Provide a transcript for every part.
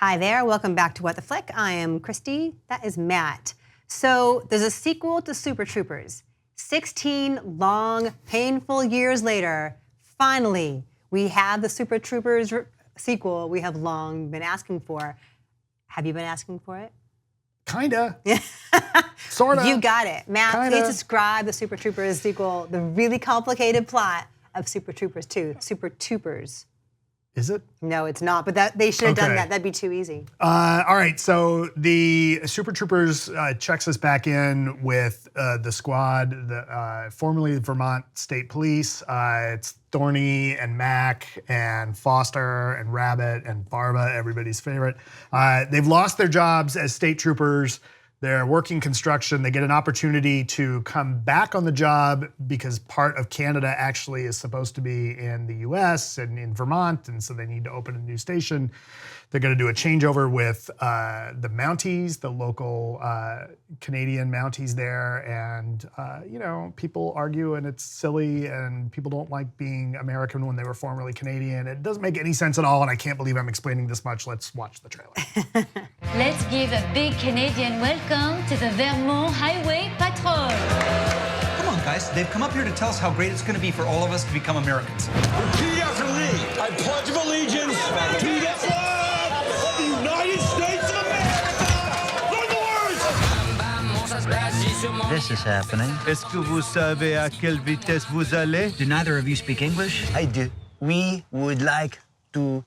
Hi there, welcome back to What the Flick. I am Christy, that is Matt. So there's a sequel to Super Troopers. 16 long, painful years later, finally, we have the Super Troopers sequel we have long been asking for. Have you been asking for it? Kinda. Sorta. You got it. Matt, Kinda. please describe the Super Troopers sequel, the really complicated plot of Super Troopers 2, Super Troopers. Is it? No, it's not, but they should have done that. That'd be too easy. All right, so the Super Troopers checks us back in with the squad, formerly the Vermont State Police. It's Thorny and Mac and Foster and Rabbit and Farva, everybody's favorite. They've lost their jobs as state troopers. They're working construction. They get an opportunity to come back on the job because part of Canada actually is supposed to be in the US and in Vermont, and so they need to open a new station. They're going to do a changeover with the Mounties, the local Canadian Mounties there, and people argue and it's silly and people don't like being American when they were formerly Canadian. It doesn't make any sense at all, and I can't believe I'm explaining this much. Let's watch the trailer. Let's give a big Canadian welcome to the Vermont Highway Patrol. Come on, guys. They've come up here to tell us how great it's going to be for all of us to become Americans. Repeat after me. I pledge of allegiance to the flag of the United States of America. Learn the words. This is happening. Est-ce que vous savez à quelle vitesse vous allez? Do neither of you speak English? I do. We would like to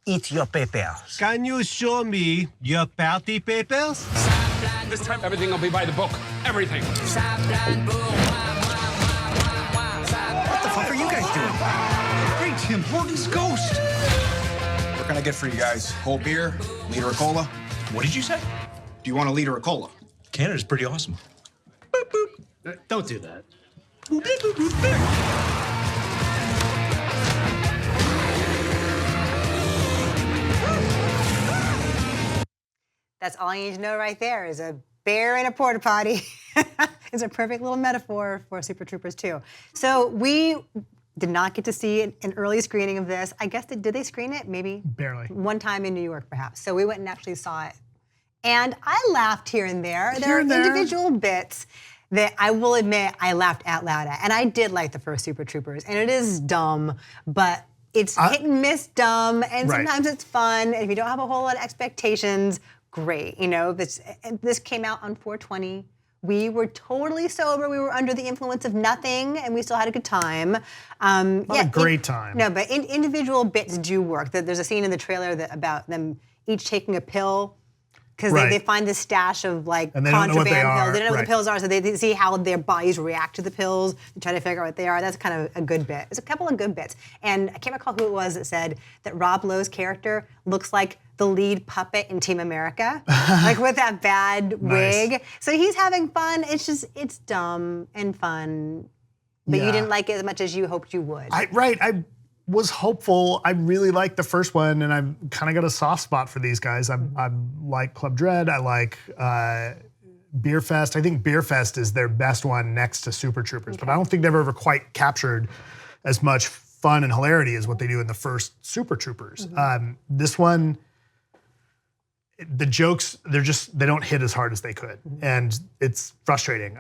eat your papers. Can you show me your party papers? This time, everything will be by the book. Everything. What the fuck are you guys doing? Hey, Tim Horton's ghost. What can I get for you guys? Cold beer, liter of cola? What did you say? Do you want a liter of cola? Canada's pretty awesome. Boop, boop. Don't do that. Boop, boop, boop, boop, boop. That's all you need to know right there is a bear in a porta potty. It's a perfect little metaphor for Super Troopers 2. So we did not get to see an early screening of this. I guess, did they screen it? Maybe? Barely. One time in New York, perhaps. So we went and actually saw it. And I laughed here and there. There are individual bits that I will admit I laughed out loud at. And I did like the first Super Troopers. And it is dumb, but it's hit and miss dumb. And sometimes it's fun. And if you don't have a whole lot of expectations, great. You know, this came out on 4/20. We were totally sober. We were under the influence of nothing, and we still had a good time. Not a great time. No, but individual bits do work. There's a scene in the trailer about them each taking a pill because they find this stash of And they contraband don't know what they pills. are. They don't know what the pills are, so they see how their bodies react to the pills and try to figure out what they are. That's kind of a good bit. There's a couple of good bits. And I can't recall who it was that said that Rob Lowe's character looks like the lead puppet in Team America, like with that bad wig. So he's having fun. It's dumb and fun, but you didn't like it as much as you hoped you would. I was hopeful. I really liked the first one, and I've kind of got a soft spot for these guys. I like Club Dread. I like Beer Fest. I think Beer Fest is their best one next to Super Troopers, but I don't think they've ever quite captured as much fun and hilarity as what they do in the first Super Troopers. This one, the jokes, they don't hit as hard as they could. And it's frustrating.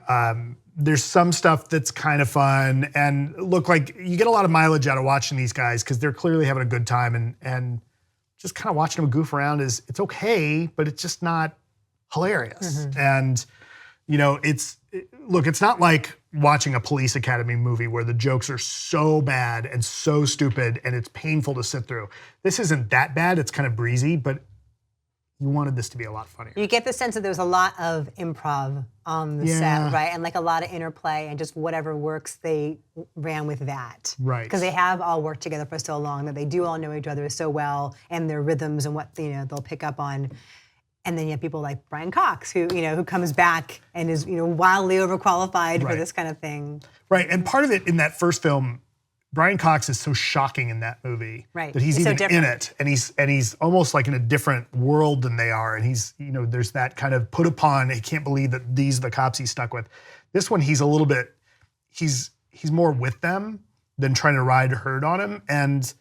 There's some stuff that's kind of fun. And look, like you get a lot of mileage out of watching these guys because they're clearly having a good time. And just kind of watching them goof around it's okay, but it's just not hilarious. And, it's not like watching a Police Academy movie where the jokes are so bad and so stupid and it's painful to sit through. This isn't that bad. It's kind of breezy, but you wanted this to be a lot funnier. You get the sense that there was a lot of improv on the set, right? And like a lot of interplay and just whatever works, they ran with that. Right. Because they have all worked together for so long that they do all know each other so well and their rhythms and what they'll pick up on. And then you have people like Brian Cox, who comes back and is wildly overqualified for this kind of thing. Right, and part of it in that first film, Brian Cox is so shocking in that movie that he's even so in it, and he's almost like in a different world than they are, and he's there's that kind of put upon. He can't believe that these are the cops he's stuck with. This one, he's a little bit, he's more with them than trying to ride herd on him, and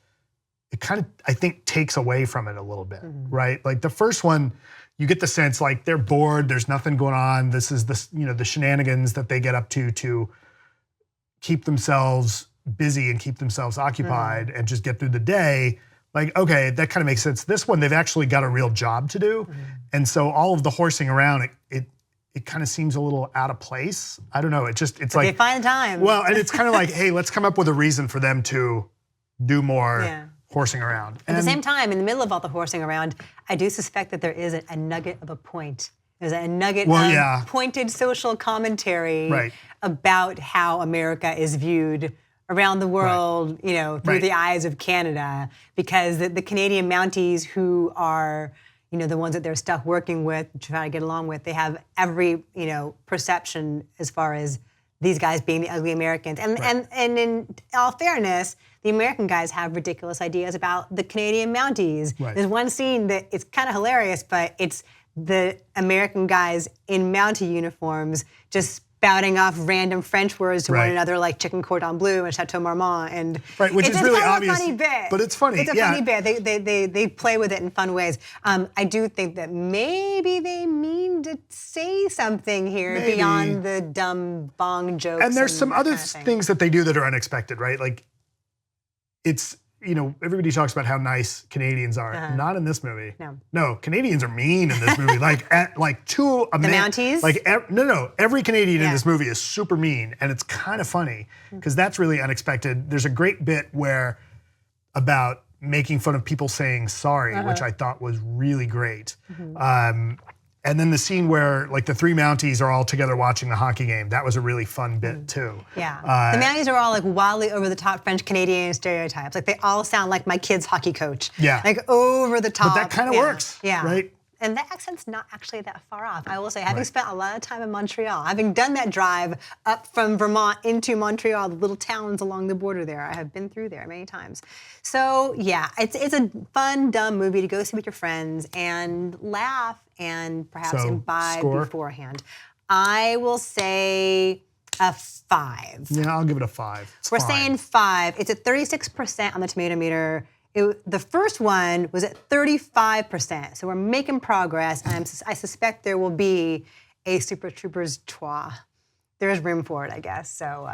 it kind of, I think, takes away from it a little bit, right? Like the first one, you get the sense like they're bored, there's nothing going on. This is the shenanigans that they get up to keep themselves busy and keep themselves occupied and just get through the day. Like, okay, that kind of makes sense. This one, they've actually got a real job to do. And so all of the horsing around, it kind of seems a little out of place. I don't know. It's But like, they find time. well, and it's kind of like, hey, let's come up with a reason for them to do more horsing around. At the same time, in the middle of all the horsing around, I do suspect that there is a nugget of a point. There's a nugget of pointed social commentary about how America is viewed around the world, you know, through the eyes of Canada, because the Canadian Mounties, who are, you know, the ones that they're stuck working with, trying to get along with, they have every, you know, perception as far as these guys being the ugly Americans. And in all fairness, the American guys have ridiculous ideas about the Canadian Mounties. There's one scene that it's kind of hilarious, but it's the American guys in Mountie uniforms just spouting off random French words to one another, like chicken cordon bleu and chateau marmont, and which is really obvious, a funny bit. But it's funny. It's a funny bit. They play with it in fun ways. I do think that maybe they mean to say something here beyond the dumb bong jokes. And there's some other things that they do that are unexpected, right? Like, it's, you know, everybody talks about how nice Canadians are. Not in this movie. No, Canadians are mean in this movie. Like to a man. The Mounties? Like every Canadian in this movie is super mean, and it's kind of funny because that's really unexpected. There's a great bit about making fun of people saying sorry, which I thought was really great. And then the scene where like the three Mounties are all together watching the hockey game, that was a really fun bit too. Yeah, the Mounties are all like wildly over the top French Canadian stereotypes. Like they all sound like my kid's hockey coach. Yeah. Like over the top. But that kind of works, right? And that accent's not actually that far off. I will say, having spent a lot of time in Montreal, having done that drive up from Vermont into Montreal, the little towns along the border there, I have been through there many times. So yeah, it's a fun, dumb movie to go see with your friends and laugh and perhaps imbibe beforehand. I will say a 5. Yeah, I'll give it a 5. We're saying 5. It's at 36% on the tomato meter. The first one was at 35%, so we're making progress. And I suspect there will be a Super Troopers 2. There is room for it, I guess. So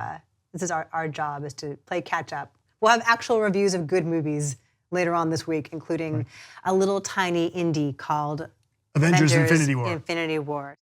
this is our job, is to play catch up. We'll have actual reviews of good movies later on this week, including a little tiny indie called Avengers Infinity War. Infinity War.